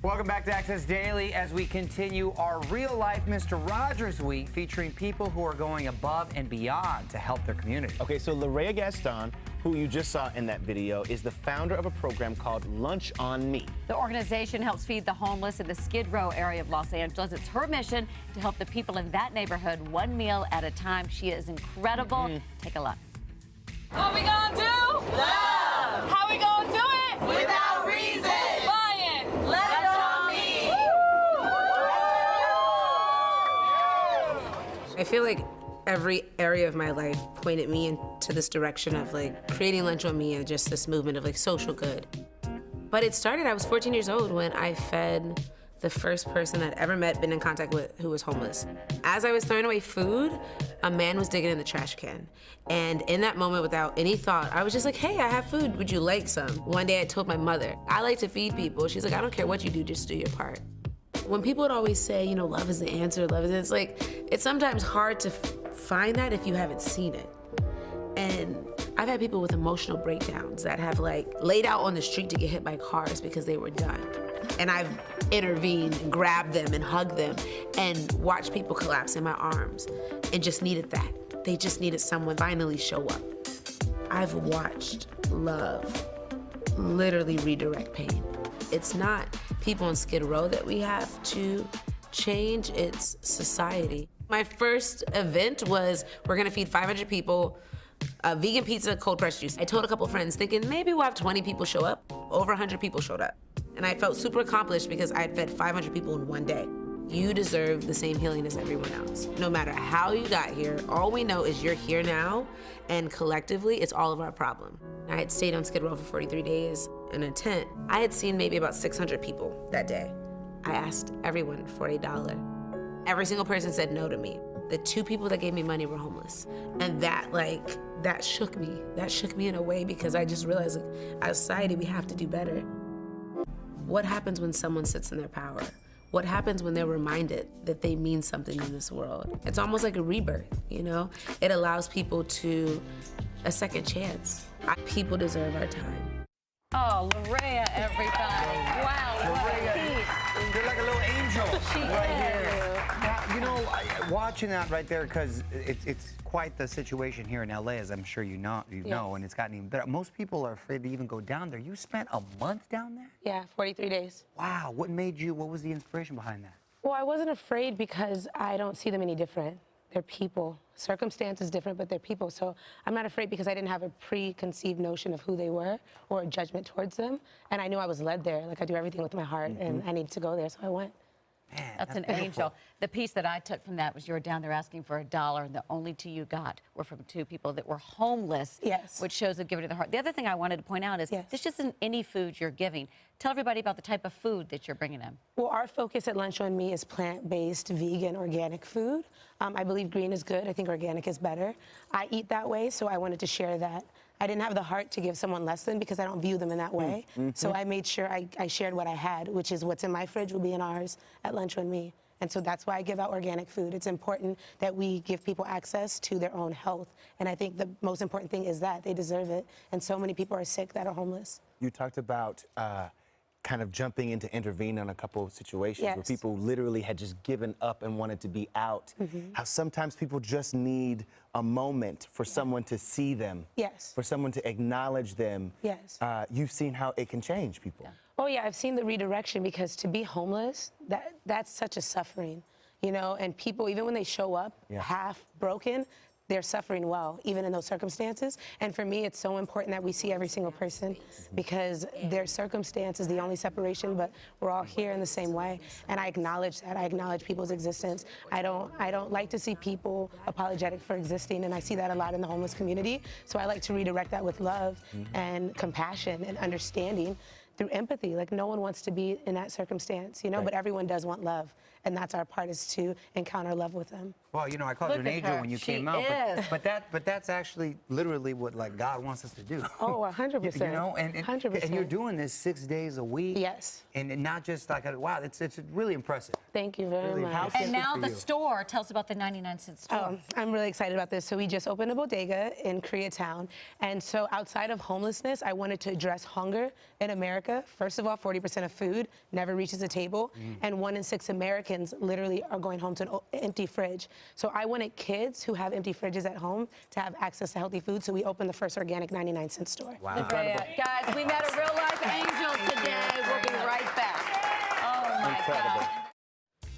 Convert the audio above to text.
Welcome back to Access Daily as we continue our real-life Mr. Rogers Week featuring people who are going above and beyond to help their community. Okay, so LaRayia's, who you just saw in that video, is the founder of a program called Lunch on Me. The organization helps feed the homeless in the Skid Row area of Los Angeles. It's her mission to help the people in that neighborhood one meal at a time. She is incredible. Take a look. What we gonna do? Love. How we gonna do it? Without reason. Buying. Lunch on me. I feel like every area of my life pointed me into this direction of like creating Lunch on Me and just this movement of like social good. But it started, I was 14 years old when I fed the first person I'd ever met, been in contact with, who was homeless. As I was throwing away food, a man was digging in the trash can. And in that moment, without any thought, I was just like, hey, I have food, would you like some? One day I told my mother, I like to feed people. She's like, I don't care what you do, just do your part. When people would always say, you know, love is the answer, love is, it's like, it's sometimes hard to find that if you haven't seen it. And I've had people with emotional breakdowns that have like laid out on the street to get hit by cars because they were done. And I've intervened and grabbed them and hugged them and watched people collapse in my arms and just needed that. They just needed someone to finally show up. I've watched love literally redirect pain. It's not people on Skid Row that we have to change, it's society. My first event was, we're gonna feed 500 people, vegan pizza, cold pressed juice. I told a couple friends thinking maybe we'll have 20 people show up. Over 100 people showed up. And I felt super accomplished because I had fed 500 people in one day. You deserve the same healing as everyone else. No matter how you got here, all we know is you're here now, and collectively, it's all of our problem. I had stayed on Skid Row for 43 days in a tent. I had seen maybe about 600 people that day. I asked everyone for $1. Every single person said no to me. The 2 people that gave me money were homeless. And that shook me. That shook me in a way because I just realized, like, as a society, we have to do better. What happens when someone sits in their power? What happens when they're reminded that they mean something in this world? It's almost like a rebirth, you know? It allows people to a second chance. People deserve our time. Oh, LaRayia, everybody. Wow, what a piece. You're like a little angel She right is. here. Now, you know, watching that right there, because it's quite the situation here in LA, as I'm sure you know, and it's gotten even better. Most people are afraid to even go down there. You spent a month down there? Yeah, 43 days. Wow, what was the inspiration behind that? Well, I wasn't afraid because I don't see them any different. They're people. Circumstance is different, but they're people. So I'm not afraid because I didn't have a preconceived notion of who they were or a judgment towards them. And I knew I was led there. Like, I do everything with my heart, and I needed to go there, so I went. Man, That's an beautiful. angel. The piece that I took from that was you were down there asking for $1, and the only 2 you got were from 2 people that were homeless, Yes. which shows a giver to the heart. The other thing I wanted to point out is this isn't any food you're giving. Tell everybody about the type of food that you're bringing them. Well, our focus at Lunch on Me is plant-based, vegan, organic food. I believe green is good. I think organic is better. I eat that way, so I wanted to share that. I didn't have the heart to give someone less than because I don't view them in that way. So I made sure I shared what I had, which is what's in my fridge will be in ours at Lunch on Me. And so that's why I give out organic food. It's important that we give people access to their own health. And I think the most important thing is that they deserve it. And so many people are sick that are homeless. You talked about kind of jumping in to intervene on a couple of situations where people literally had just given up and wanted to be out. How sometimes people just need a moment for someone to see them, for someone to acknowledge them. You've seen how it can change people. Oh yeah, I've seen the redirection because to be homeless, that's such a suffering, you know, and people, even when they show up half broken, they're suffering well, even in those circumstances. And for me, it's so important that we see every single person because their circumstance is the only separation, but we're all here in the same way. And I acknowledge that. I acknowledge people's existence. I don't like to see people apologetic for existing, and I see that a lot in the homeless community. So I like to redirect that with love and compassion and understanding through empathy. Like, no one wants to be in that circumstance, you know, but everyone does want love. And that's our part, is to encounter love with them. Well, you know, I called you an angel when you came out, but that's actually literally what, like, God wants us to do. Oh, 100%. You know, and 100%. And you're doing this 6 days a week. Yes. And not just like, wow, it's really impressive. Thank you very much. And now the store. Tell us about the 99-cent store. Oh, I'm really excited about this. So we just opened a bodega in Koreatown. And so outside of homelessness, I wanted to address hunger in America America, first of all, 40% of food never reaches the table, and 1 in 6 Americans literally are going home to an empty fridge. So I wanted kids who have empty fridges at home to have access to healthy food, so we opened the first organic 99-cent store. Wow. Guys, we met a real-life angel.